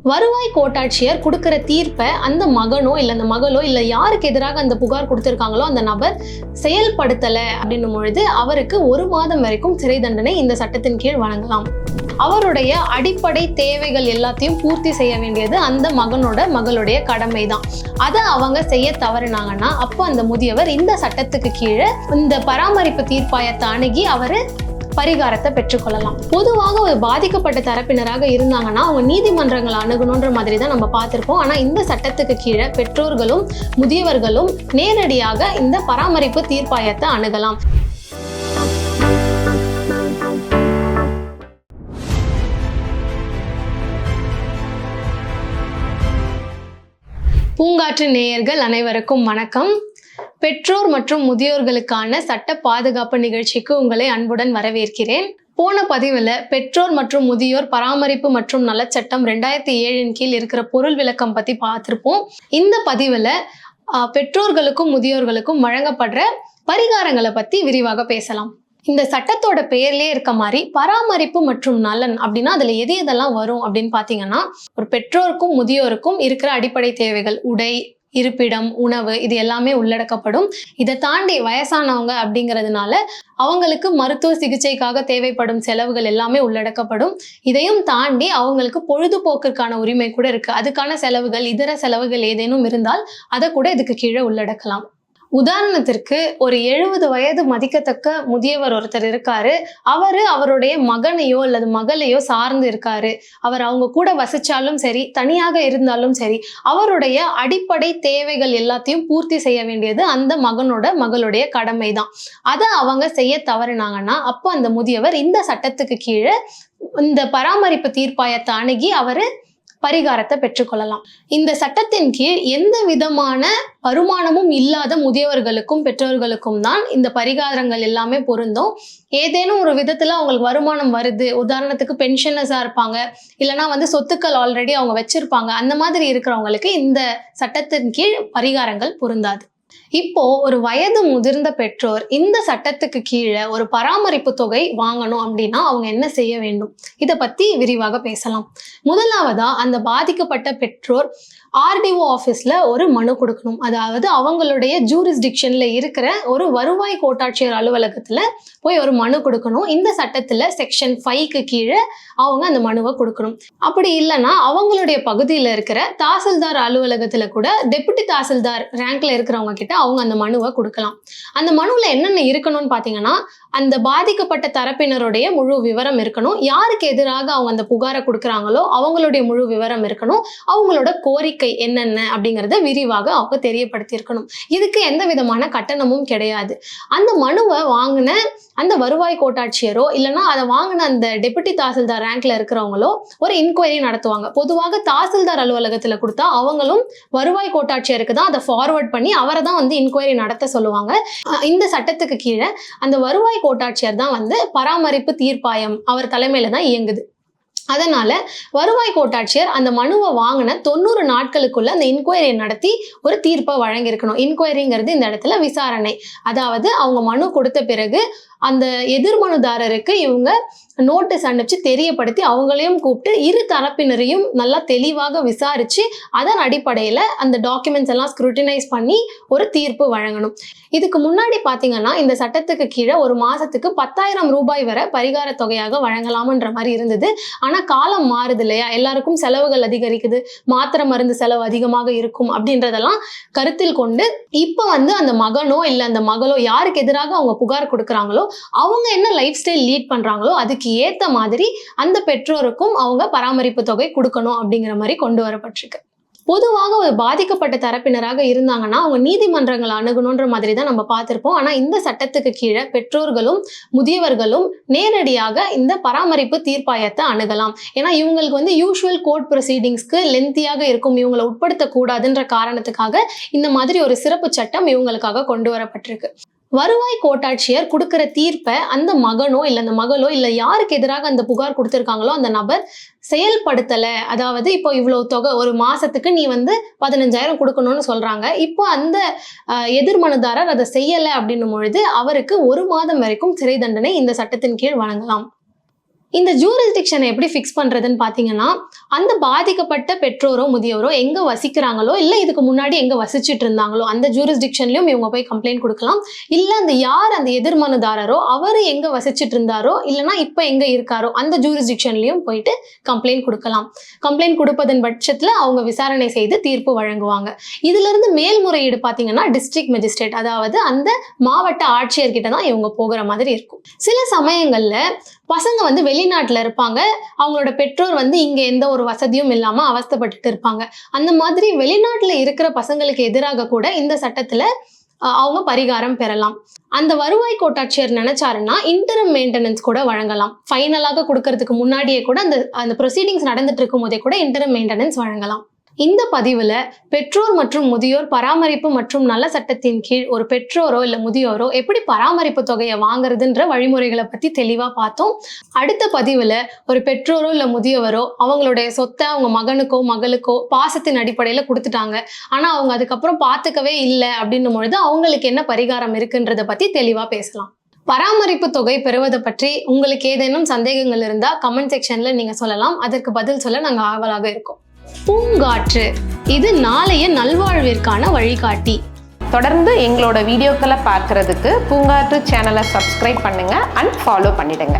வருவாய் கோட்டாட்சியர் கொடுக்கிற தீர்ப்பை அந்த மகனோ இல்லை அந்த மகளோ இல்லை யாருக்கு எதிராக அந்த புகார் கொடுத்திருக்காங்களோ அந்த நபர் செயல்படுத்தலை அப்படின்னும் பொழுது அவருக்கு 1 மாதம் வரைக்கும் சிறை தண்டனை இந்த சட்டத்தின் கீழ் வழங்கலாம். அவருடைய அடிப்படை தேவைகள் எல்லாத்தையும் பூர்த்தி செய்ய வேண்டியது அந்த மகளுடைய கடமை தான். அதை அவங்க செய்ய தவறுனாங்கன்னா அப்போ அந்த முதியவர் இந்த சட்டத்துக்கு கீழே இந்த பராமரிப்பு தீர்ப்பாயத்தை அணுகி அவர் பரிகாரத்தை பெற்றுக்கொள்ளலாம். பொதுவாக ஒரு பாதிக்கப்பட்ட தரப்பினராக இருந்தாங்கன்னா அவங்க நீதிமன்றங்களை அணுகணுன்ற மாதிரி தான் நம்ம பார்த்திருப்போம். ஆனா இந்த சட்டத்துக்கு கீழே பெற்றோர்களும் முதியவர்களும் நேரடியாக இந்த பராமரிப்பு தீர்ப்பாயத்தை அணுகலாம். பூங்காற்று நேயர்கள் அனைவருக்கும் வணக்கம். பெற்றோர் மற்றும் முதியோர்களுக்கான சட்ட பாதுகாப்பு நிகழ்ச்சிக்கு உங்களை அன்புடன் வரவேற்கிறேன். போன பதிவில் பெற்றோர் மற்றும் முதியோர் பராமரிப்பு மற்றும் நலச்சட்டம் 2007 கீழ் இருக்கிற பொருள் விளக்கம் பற்றி பார்த்துருப்போம். இந்த பதிவில் பெற்றோர்களுக்கும் முதியோர்களுக்கும் வழங்கப்படுற பரிகாரங்களை பற்றி விரிவாக பேசலாம். இந்த சட்டத்தோட பெயர்லேயே இருக்க மாதிரி பராமரிப்பு மற்றும் நலன் அப்படின்னா அதுல எதெல்லாம் வரும் அப்படின்னு பாத்தீங்கன்னா, ஒரு பெற்றோருக்கும் முதியோருக்கும் இருக்கிற அடிப்படை தேவைகள் உடை, இருப்பிடம், உணவு இது எல்லாமே உள்ளடக்கப்படும். இதை தாண்டி வயசானவங்க அப்படிங்கிறதுனால அவங்களுக்கு மருத்துவ சிகிச்சைக்காக தேவைப்படும் செலவுகள் எல்லாமே உள்ளடக்கப்படும். இதையும் தாண்டி அவங்களுக்கு பொழுதுபோக்கிற்கான உரிமை கூட இருக்கு. அதுக்கான செலவுகள், இதர செலவுகள் ஏதேனும் இருந்தால் அதை கூட இதுக்கு கீழே உள்ளடக்கலாம். உதாரணத்திற்கு ஒரு 70 வயது மதிக்கத்தக்க முதியவர் ஒருத்தர் இருக்காரு. அவருடைய மகனையோ அல்லது மகளையோ சார்ந்து இருக்காரு. அவங்க கூட வசிச்சாலும் சரி, தனியாக இருந்தாலும் சரி, அவருடைய அடிப்படை தேவைகள் எல்லாத்தையும் பூர்த்தி செய்ய வேண்டியது அந்த மகளுடைய கடமை தான். அதை அவங்க செய்ய தவறுனாங்கன்னா அப்போ அந்த முதியவர் இந்த சட்டத்துக்கு கீழே இந்த பராமரிப்பு தீர்ப்பாயத்தை அணுகி பரிகாரத்தை பெற்றுக்கொள்ளலாம். இந்த சட்டத்தின் கீழ் எந்த விதமான வருமானமும் இல்லாத முதியவர்களுக்கும் பெற்றோர்களுக்கும் தான் இந்த பரிகாரங்கள் எல்லாமே பொருந்தும். ஏதேனும் ஒரு விதத்துல அவங்களுக்கு வருமானம் வருது, உதாரணத்துக்கு பென்ஷனர்ஸா இருப்பாங்க, இல்லைன்னா சொத்துக்கள் ஆல்ரெடி அவங்க வச்சிருப்பாங்க, அந்த மாதிரி இருக்கிறவங்களுக்கு இந்த சட்டத்தின் கீழ் பரிகாரங்கள் பொருந்தாது. இப்போ ஒரு வயது முதிர்ந்த பெற்றோர் இந்த சட்டத்துக்கு கீழே ஒரு பராமரிப்பு தொகை வாங்கணும் அப்படின்னா அவங்க என்ன செய்ய வேண்டும், இதை பத்தி விரிவாக பேசலாம். முதலாவதா அந்த பாதிக்கப்பட்ட பெற்றோர் RDO ஆஃபீஸ்ல ஒரு மனு கொடுக்கணும். அதாவது அவங்களுடைய ஜூரிஸ்டிக்ஷன்ல இருக்கிற ஒரு வருவாய் கோட்டாட்சியர் அலுவலகத்துல போய் ஒரு மனு கொடுக்கணும். இந்த சட்டத்துல செக்ஷன் 5க்கு கீழே அவங்க அந்த மனுவை கொடுக்கணும். அப்படி இல்லைன்னா அவங்களுடைய பகுதியில் இருக்கிற தாசில்தார் அலுவலகத்துல கூட டெபுட்டி தாசில்தார் ரேங்க்ல இருக்கிறவங்க கிட்ட அவங்க அந்த மனுவை கொடுக்கலாம். அந்த மனுவில் என்னென்ன இருக்கணும்னு பார்த்தீங்கன்னா, அந்த பாதிக்கப்பட்ட தரப்பினருடைய முழு விவரம் இருக்கணும். யாருக்கு எதிராக அவங்க அந்த புகாரை கொடுக்குறாங்களோ அவங்களுடைய முழு விவரம் இருக்கணும். அவங்களோட கோரிக்கை என்னென்ன அப்படிங்கிறத விரிவாக அவங்க தெரியப்படுத்தியிருக்கணும். இதுக்கு எந்த விதமான கட்டணமும் கிடையாது. அந்த மனுவை வாங்கின அந்த வருவாய் கோட்டாட்சியரோ இல்லைன்னா அதை வாங்கின அந்த டெபுட்டி தாசில்தார் ரேங்க்ல இருக்கிறவங்களோ ஒரு இன்கொயரி நடத்துவாங்க. பொதுவாக தாசில்தார் அலுவலகத்தில் கொடுத்தா அவங்களும் வருவாய் கோட்டாட்சியருக்கு தான் அதை ஃபார்வர்ட் பண்ணி அவரை தான் இன்கொயரி நடத்த சொல்லுவாங்க. இந்த சட்டத்துக்கு கீழே அந்த வருவாய் கோட்டாட்சியர் தான் பராமரிப்பு தீர்ப்பாயம் அவர் தலைமையில தான் இயங்குது. அதனால வருவாய் கோட்டாட்சியர் அந்த மனுவை வாங்கின 90 நாட்களுக்குள்ள அந்த இன்கொயரி நடத்தி ஒரு தீர்ப்பை வழங்கியிருக்கணும். இன்கொயரிங்கிறது இந்த இடத்துல விசாரணை. அதாவது அவங்க மனு கொடுத்த பிறகு அந்த எதிர்மனுதாரருக்கு இவங்க நோட்டீஸ் அனுப்பிச்சு தெரியப்படுத்தி அவங்களையும் கூப்பிட்டு இரு தரப்பினரையும் நல்லா தெளிவாக விசாரிச்சு அதன் அடிப்படையில் அந்த டாக்குமெண்ட்ஸ் எல்லாம் ஸ்க்ரூட்டினைஸ் பண்ணி ஒரு தீர்ப்பு வழங்கணும். இதுக்கு முன்னாடி பார்த்தீங்கன்னா இந்த சட்டத்துக்கு கீழே ஒரு மாசத்துக்கு 10,000 ரூபாய் வரை பரிகார தொகையாக வழங்கலாம்ன்ற மாதிரி இருந்தது. ஆனால் காலம் மாறுது இல்லையா, எல்லாருக்கும் செலவுகள் அதிகரிக்குது, மாத்திரை மருந்து செலவு அதிகமாக இருக்கும் அப்படின்றதெல்லாம் கருத்தில் கொண்டு இப்போ அந்த மகனோ இல்லை அந்த மகளோ யாருக்கு எதிராக அவங்க புகார் கொடுக்குறாங்களோ அவங்க என்ன லைஃப் ஸ்டைல் லீட் பண்றாங்களோ அதுக்கு ஏத்த மாதிரி அந்த பெற்றோருக்கும் அவங்க பராமரிப்பு தொகை கொடுக்கணும் அப்படிங்கிற மாதிரி கொண்டு வரப்பட்டிருக்கு. பொதுவாக ஒரு பாதிக்கப்பட்ட தரப்பினராக இருந்தாங்கன்னா அவங்க நீதிமன்றங்களை அணுகணுன்ற மாதிரி தான் நம்ம பார்த்திருப்போம். ஆனா இந்த சட்டத்துக்கு கீழே பெற்றோர்களும் முதியவர்களும் நேரடியாக இந்த பராமரிப்பு தீர்ப்பாயத்தை அணுகலாம். ஏன்னா இவங்களுக்கு யூஷுவல் கோர்ட் ப்ரொசீடிங்ஸ்க்கு லென்த்தியாக இருக்கும், இவங்களை உட்படுத்தக்கூடாதுன்ற காரணத்துக்காக இந்த மாதிரி ஒரு சிறப்பு சட்டம் இவங்களுக்காக கொண்டு வரப்பட்டிருக்கு. வருவாய் கோட்டாட்சியர் கொடுக்கிற தீர்ப்பை அந்த மகனோ இல்லை அந்த மகளோ இல்லை யாருக்கு எதிராக அந்த புகார் கொடுத்திருக்காங்களோ அந்த நபர் செயல்படுத்தலை. அதாவது இப்போ இவ்வளோ தொகை ஒரு மாசத்துக்கு நீ 15,000 கொடுக்கணும்னு சொல்றாங்க. இப்போ அந்த எதிர்மனுதாரர் அதை செய்யலை அப்படின்னும் பொழுது அவருக்கு 1 மாதம் வரைக்கும் சிறை தண்டனை இந்த சட்டத்தின் கீழ் வழங்கலாம். இந்த ஜூரிஸ்டிக்ஷனை எப்படி ஃபிக்ஸ் பண்றதுன்னு பாத்தீங்கன்னா, அந்த பாதிக்கப்பட்ட பெற்றோரோ முதியோரோ எங்க வசிக்கிறாங்களோ இல்ல இதுக்கு முன்னாடி எங்க வசிச்சுட்டு இருந்தாங்களோ அந்த ஜூரிஸ்டிக்ஷன்லயும் இவங்க போய் கம்ப்ளைண்ட் கொடுக்கலாம். இல்ல அந்த எதிர்மனுதாரரோ அவரு எங்க வசிச்சுட்டு இருந்தாரோ இல்லைன்னா இப்ப எங்க இருக்காரோ அந்த ஜூரிஸ்டிக்ஷன்லயும் போயிட்டு கம்ப்ளைண்ட் கொடுக்கலாம். கம்ப்ளைண்ட் கொடுப்பதன் பட்சத்துல அவங்க விசாரணை செய்து தீர்ப்பு வழங்குவாங்க. இதுல இருந்து மேல்முறையீடு பாத்தீங்கன்னா டிஸ்ட்ரிக்ட் மேஜிஸ்ட்ரேட், அதாவது அந்த மாவட்ட ஆட்சியர்கிட்ட தான் இவங்க போகிற மாதிரி இருக்கும். சில சமயங்கள்ல பசங்க வெளிநாட்டுல இருப்பாங்க, அவங்களோட பெற்றோர் இங்க எந்த ஒரு வசதியும் இல்லாம அவஸ்தைப்பட்டுட்டு இருப்பாங்க. அந்த மாதிரி வெளிநாட்டுல இருக்கிற பசங்களுக்கு எதிராக கூட இந்த சட்டத்துல அவங்க பரிகாரம் பெறலாம். அந்த வருவாய் கோட்டாட்சியர் நினைச்சாருன்னா இன்டரம் மெயின்டெனன்ஸ் கூட வழங்கலாம். ஃபைனலாக கொடுக்கறதுக்கு முன்னாடியே கூட அந்த ப்ரொசீடிங்ஸ் நடந்துட்டு இருக்கும் போதே கூட இன்டரம் மெயின்டெனன்ஸ் வழங்கலாம். இந்த பதிவுல பெற்றோர் மற்றும் முதியோர் பராமரிப்பு மற்றும் நல சட்டத்தின் கீழ் ஒரு பெற்றோரோ இல்ல முதியோரோ எப்படி பராமரிப்பு தொகையை வாங்குறதுன்ற வழிமுறைகளை பத்தி தெளிவா பார்த்தோம். அடுத்த பதிவுல ஒரு பெற்றோரோ இல்ல முதியோரோ அவங்களுடைய சொத்தை அவங்க மகனுக்கோ மகளுக்கோ பாசத்தின் அடிப்படையில கொடுத்துட்டாங்க, ஆனா அவங்க அதுக்கப்புறம் பார்த்துக்கவே இல்லை அப்படின்னும் பொழுது அவங்களுக்கு என்ன பரிகாரம் இருக்குன்றத பத்தி தெளிவா பேசலாம். பராமரிப்பு தொகை பெறுவதை பற்றி உங்களுக்கு ஏதேனும் சந்தேகங்கள் இருந்தா கமெண்ட் செக்ஷன்ல நீங்க சொல்லலாம். அதற்கு பதில் சொல்ல நாங்க ஆவலாக இருக்கோம். பூங்காற்று, இது நாளைய நல்வாழ்விற்கான வழிகாட்டி. தொடர்ந்து எங்களோட வீடியோக்களை பார்க்கறதுக்கு பூங்காற்று சேனலை சப்ஸ்கிரைப் பண்ணுங்க அண்ட் ஃபாலோ பண்ணிடுங்க.